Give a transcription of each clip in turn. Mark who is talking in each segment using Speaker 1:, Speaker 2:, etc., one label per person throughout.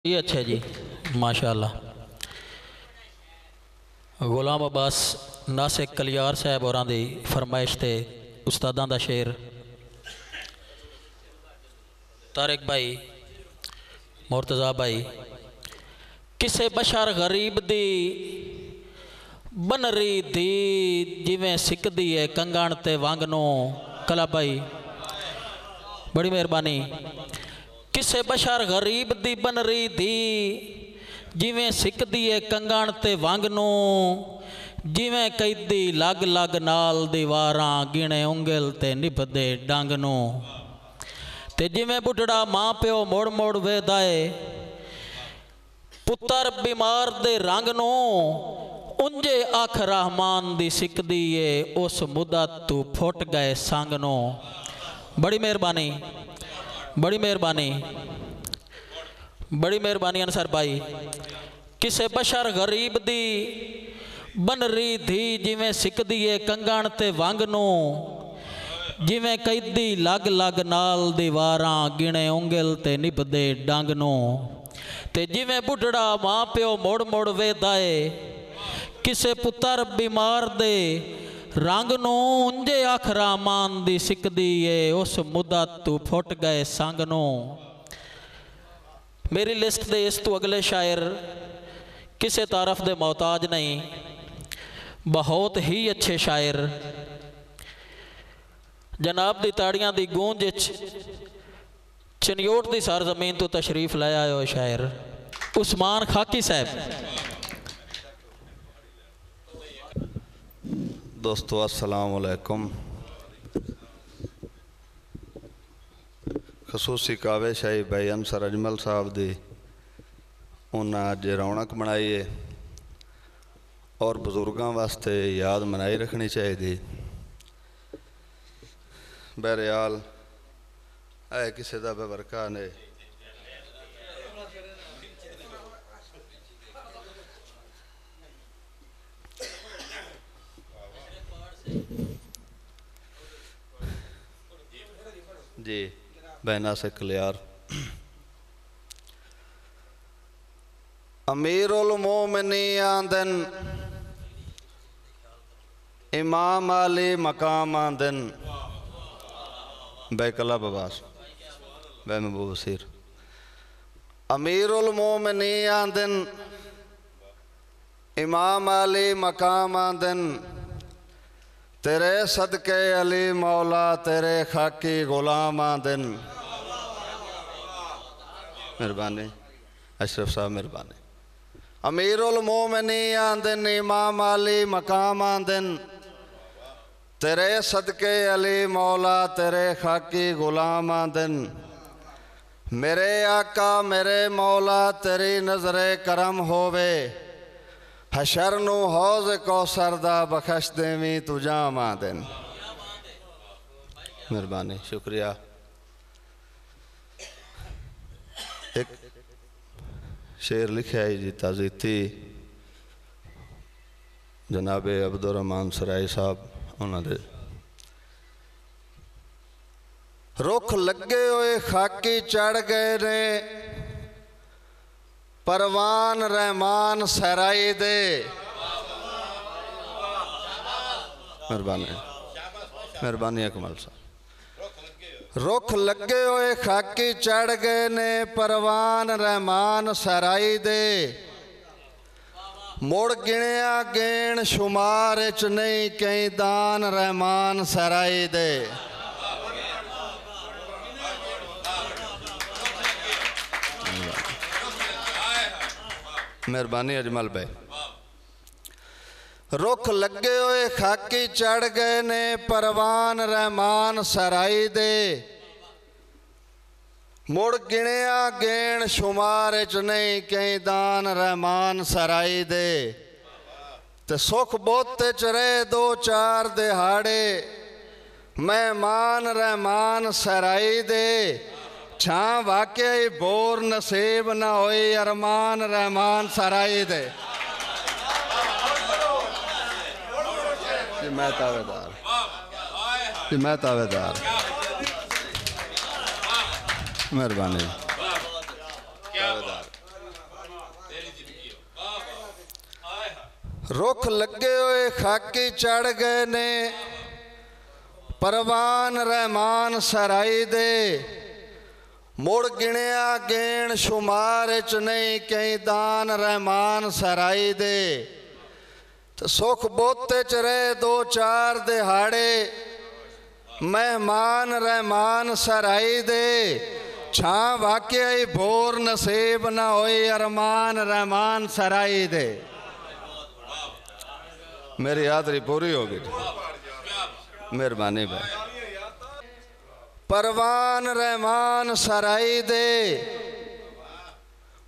Speaker 1: ये अच्छा जी, माशाअल्लाह। गुलाम अब्बास नासिक कलियार साहब होरां दी फरमाइश ते उस्तादां दा शेर। तारिक भाई, मुर्तज़ा भाई। किसे बशर गरीब दी बनरी धी जिवें सिकदी है कंगण ते वांगनों। कला भाई, बड़ी मेहरबानी। किसे बशर गरीब दी बनरी धी जिवें सिकदी है कंगण ते वांगनों। जिवें कैदी लग लग नाल दीवारां गिणे उंगल ते निभदे डंग नूं। ते जिवें बुढ़ड़ा माँ प्यो मोड़ मोड़ वेदा है पुत्र बीमार दे रंग नूं। उंजे अख रहमान दी सिकदी है उस मुदत तू फुट गए संग नूं। बड़ी मेहरबानी, बड़ी मेहरबानी, बड़ी मेहरबानी अनसर भाई। किसे बशर गरीब दी बनरी धी जिवें सिकदी है कंगण ते वांग नूं। जिवें कैदी लग लग नाल दीवारां गिणे उंगल ते निभदे डंग नूं। ते जिवें बुढ़ड़ा माँ प्यो मोड़ मोड़ वेदा है किसे पुत्र बीमार दे रंग नूं। उंजे अख रहमान दी सिकदी है उस मुदत तू फुट गए संग नूं। मेरी लिस्ट दे इस तो अगले शायर किसे तारफ दे मोहताज नहीं, बहुत ही अच्छे शायर। जनाब दी ताड़ियां दी गूंज चनियोट दी सरजमीन तो तशरीफ ले आए हो शायर उस्मान खाकी साहब।
Speaker 2: दोस्तों अस्सलाम वालेकुम। खसूसी कावे शाही भाई अनसर अजमल साहब दी उन्हें अज रौनक बनाई है और बजुर्गों वास्ते याद मनाई रखनी चाहिए। बहरहाल है किसी का बरका ने जी बहना से कलियार। अमीरुल मोमिनीन आंदन इमाम अली मकाम आंदन बैकला बबास बै महबूब बसीर। अमीरुल मोमिनीन आंदन इमाम अली मकाम आंदन तेरे सदके अली मौला तेरे खाकी गुलाम आंदन। मेहरबानी अशरफ साहब मेहरबानी। अमीरुल मोमिनीन आंदन इमाम अली मकाम आंदन तेरे सदके अली मौला तेरे खाकी गुलाम आंदन। मेरे आका मेरे मौला तेरी नजरे करम होवे हशर नू हौज कौसर दा बख्श देवी तू जाम आंदन। मेहरबानी शुक्रिया। एक शेर लिखा है जी ताज़ीती जनाबे अब्दुर्रहमान सराय साहब उन्होंने। रुख लगे हुए खाकी चढ़ गए ने परवान रहमान सहराई दे। मेहरबानी मेहरबानी अकमल साहब। रुख लगे हुए खाकी चढ़ गए ने परवान रहमान सहराई दे। मुड़ गिणिया गेण शुमार च नहीं कई दान रहमान सहराई दे। मेहरबानी अजमल भाई। रुख लगे हुए खाकी चढ़ गए ने परवान रहमान सहराई दे। मुड़ गिणिया गेण शुमार च नहीं कई दान रहमान सहराई दे। ते सुख बोते च रहे दो चार दिहाड़े मेहमान रहमान सहराई दे। छां वाकया ही बोर नसीब ना होई अरमान रहमान सहराई दे। मैं तावेदार जी मैं तावेदार। मेहरबानी तावेदार। रुख लगे हुए खाकी चढ़ गए ने, परवान रहमान सराई दे। मुड़ गिणिया गेण शुमार च नहीं, कई दान रहमान सराई दे। तो सुख बोते च रहे 2-4 दिहाड़े, मेहमान रहमान सराई दे। छां वाकया ही भोर नसीब न होई, अरमान रहमान सराई दे। मेरी यात्री पूरी होगी, मेहरबानी भाई। परवान रहमान सराई दे,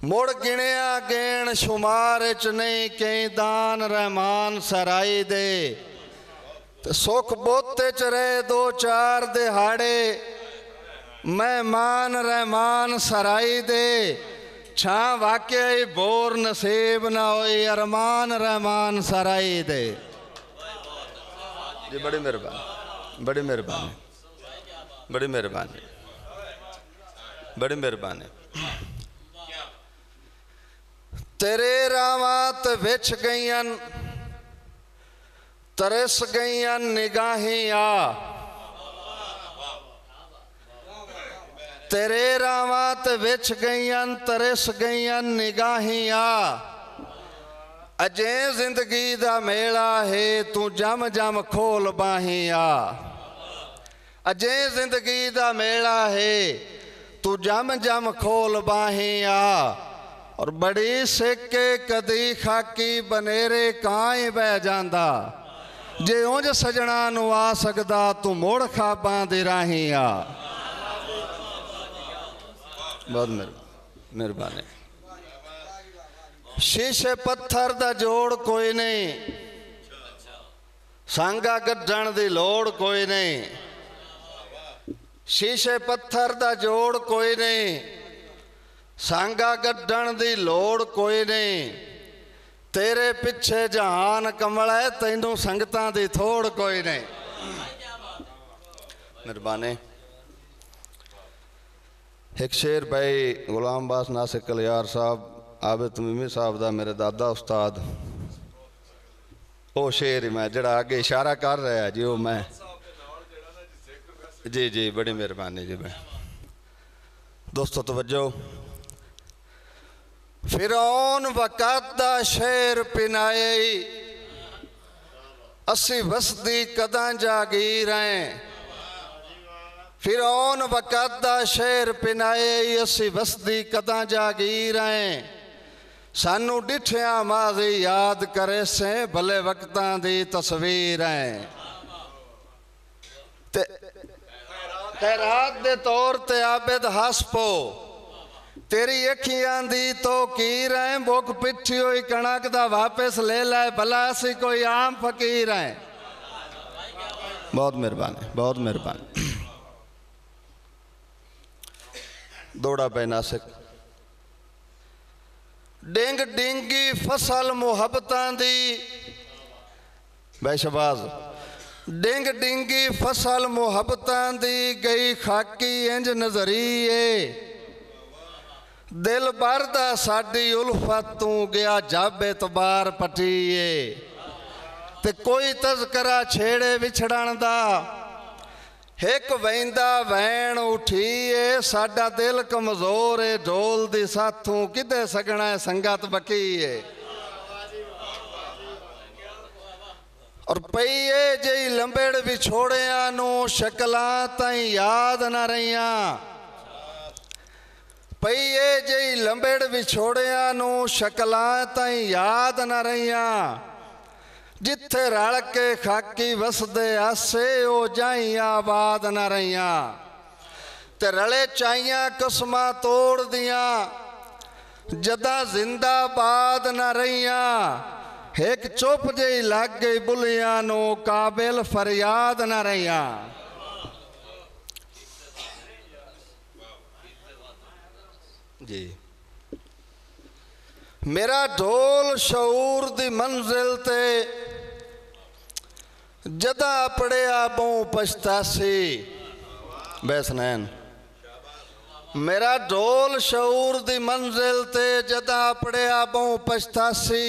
Speaker 2: मुड़ गिणिया गेण शुमार च नहीं, कई दान रहमान सराई दे। तो सुख बोते च रहे 2-4 दिहाड़े, मेहमान रहमान सराई दे। छां वाकया ही बोर नसीब न होई, अरमान रहमान सराई दे। जी बड़ी मेहरबानी, बड़ी मेहरबानी, बड़ी मेहरबानी, बड़ी मेहरबानी। तेरे रावात विच गईयन, तरस गईयन निगाहिया। तेरे रावात विच गईयन, तरस गईयन निगाहिया। अजे जिंदगी दा मेला है, तू जम जम खोल बाहिया। अजे जिंदगी दा मेला है, तू जम जम खोल बाहिया। और बड़ी सिक्के कदी खाकी बनेरे कांई बह जांदा। जे उंज सजना नू आ सकदा, तू मुड़ खाबां दे राहिया। बहुत मेहरबानी। शीशे पत्थर दा जोड़ कोई नहीं, सांगा गड्ढण दी लोड़ कोई नहीं। शीशे पत्थर दा जोड़ कोई नहीं, सांगा गड्ढण दी लोड़ कोई नहीं। तेरे पिछे जहान कमल है, तैनू संगतां दी थोड़ कोई नहीं। मेहरबानी। एक शेर भाई गुलाम बास नासिक कलियार साहब, आबिद तमीमी साहब दा, मेरे दादा उस्ताद, वो शेर ही मैं जड़ा आगे इशारा कर रहा है जी, वो मैं जी जी बड़ी मेहरबानी जी भाई। दोस्तों तवज्जो। फिरौन वक़्त दा शेर पिनाए, असी वसदी कदां जागीर हैं। फिरौन वक़्त दा शेर पिनाए, असी वसदी कदां जागीर हैं। सानू डिठिया माज़ी याद करे से, भले वक्तां दी तस्वीर हैं। खैरात दे तौर ते आबिद हस पो, तेरी अखियां दी तो कीर है। बुक पिठी हुई कणक दा वापस ले लै, भला असी कोई आम फकीर हैं। बहुत मेहरबानी, बहुत मेहरबानी। दौड़ा पे नासिक। डिंग डिंगी फसल मुहब्बतां दी, बैशबाज। डिंग डिंगी फसल मुहब्बतां दी, गई खाकी इंज नजरिए। दिल भरदा साडी उल्फत, तू गया जब एतबार पटीए। ते कोई तज़करा छेड़े विछड़न दा, एक वैंदा वैन उठीए। साडा दिल कमजोर है, ढोल दी साथों किदे सगना है, संगत बकीए। और पईए जई लंबेड़ विछोड़िया नू, शक्लां ताईं याद न रहियां। पईए जई लंबेड़ विछोड़िया नू, शक्लां ताईं याद न रहियां। जिथे रल के खाकी वसदे आसे, ओ जाइयां आबाद न रहियां। ते रले चाइयां कसमां तोड़ दियां, जदा जिंदाबाद न रहियां। एक चुप जही लग गई बुलियां नू, काबिल फरियाद न रहियां। जी मेरा ढोल शऊर दी मंजिल ते, जदा पड़िया बहू पछतासी। बैसनैन। मेरा ढोल शऊर दी मंजिल ते, जदा पड़िया बहू पछतासी।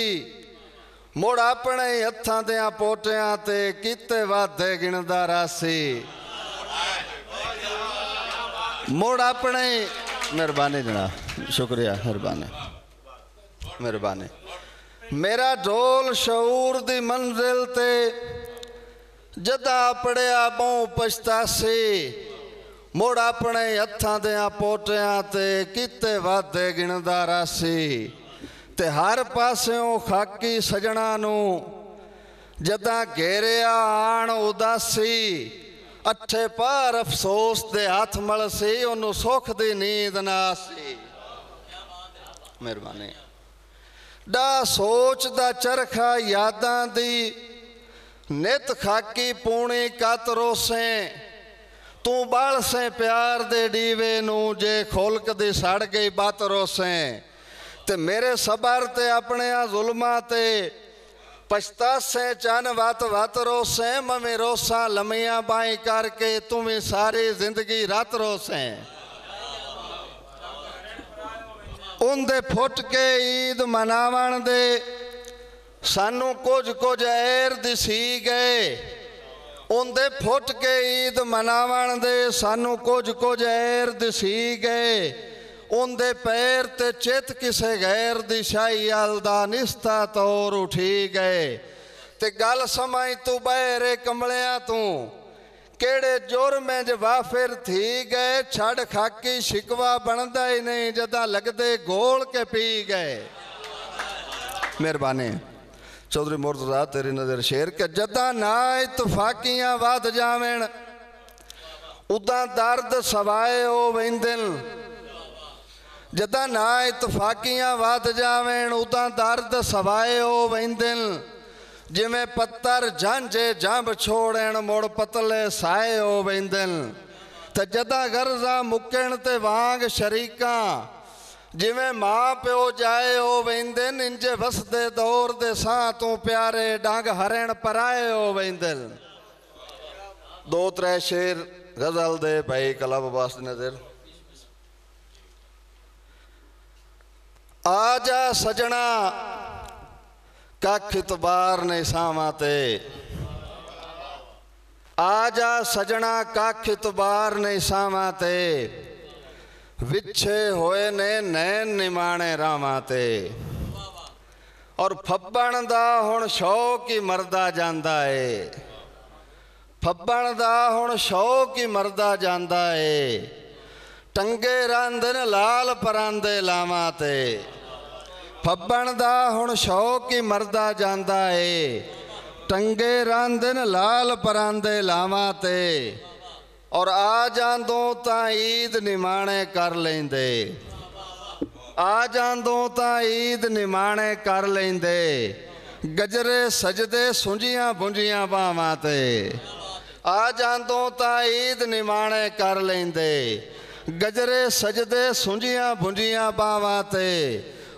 Speaker 2: मुड़ अपने ही हत्थां दियां पोटियां ते कीते वादे गिणदा रासी। मुड़ अपने ही मेहरबानी जनाब, शुक्रिया, मेहरबानी। मेरा ढोल शऊर दी मंजिल ते जदा पड़िया बहु पछतासी। मुड़ अपने हत्थां दियां पोटियां ते कीते वादे गिणदा रासी। ते हर पास्यों खाकी सजना नू जदा घेरिया आण उदासी। अठे पार अफसोस दे हाथ मलसी, ओनू सुख दी नींद ना आसी। मेहरबानी। डा सोच दा चरखा यादां दी नित खाकी पूणी कातरो से। तू बाल से प्यार दे डीवे नू जे खोलक दी सड़ गई बातरो से। ते मेरे सबर ते अपने जुल्मा ते पछतासे चन वत वत रोसे। मवे रोसा लमिया बाई करके तुम्हें सारी जिंदगी रात रोसे। उनदे फुट के ईद मनावन दे सानू कुछ ऐर दिसी गए। उनदे फुट के ईद मनावन दे सानू कुछ ऐर दिसी गए। उनदे पैर ते चित किसे गैर दिशाई अलदा निस्ता तौर उठी गए। ते गल समाई तू बहरे कमलिया तू केड़े जुर्मे च वाफिर थी गए। छड़ खाकी शिकवा बनदा ही नहीं जदा लगदे गोल के पी गए। मेहरबानी। चौधरी मुर्तजा तेरी नजर शेर के जदा ना इतफाकियां वध जावेन उदा दर्द सवाए ओ वेंदन। जदा ना इतफाकियां वध जावेन उदा दर्द सवाए ओ वेंदन। जिमें पत्थर झांझे जंब छोड़न मुड़ पतले साए ओ वेंदन। ते जदा गर्जा मुकण ते वांग शरीका जिमें मां प्यो जाए ओ वेंदन। इंजे वसदे दौर दे सां तू प्यारे डंग हरण पराए ओ वेंदन। दो त्रै शेर गजल दे भाई कलब बास नजर। आजा सजना कख इतबार ने सावाते। आजा सजना कख इतबार ने सावाते। विछे होए ने नैन निमाणे रावाते। और फब्बण दा हुण शौक ही मरदा जांदा है। फब्बण दा हुण शौक ही मरदा जांदा है। टंगे रांदन लाल परांदे लावां ते। फब्बण दा हुण शौक ही मरदा जांदा है। टंगे रांदन लाल परांदे लावां ते। और आ जांदों तां ईद निमाणे कर लेंदे। आ जांदों तां ईद निमाणे कर लेंदे। गजरे सजदे सुंजियां बुंजियां बावां ते। आ जांदों तां ईद निमाणे कर लेंदे। गजरे सजदे सुंजियां बुंजियां बावां ते।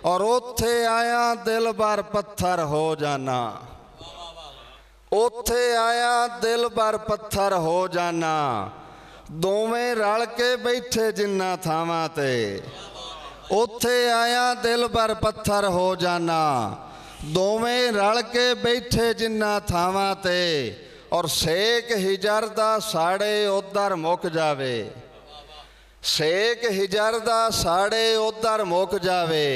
Speaker 2: और ओथे आया दिल भर पत्थर हो जाना। ओथे आया दिल भर पत्थर हो जाना। दोवें रल के बैठे जिन्ना थावां ते। ओथे आया दिल भर पत्थर हो जाना। दोवें रल के बैठे जिन्ना थावां ते। और सेक हिजर दा साड़े उधर मुक जावे। सेक हिजर दा साड़े उधर मुक जावे।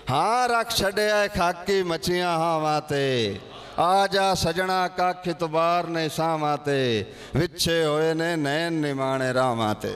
Speaker 2: हाँ रख छड़िया खाकी मचियां हावां ते। आजा सजना कख इतबार ने सावां ते। विछे होए ने नैन निमाणे रावां ते।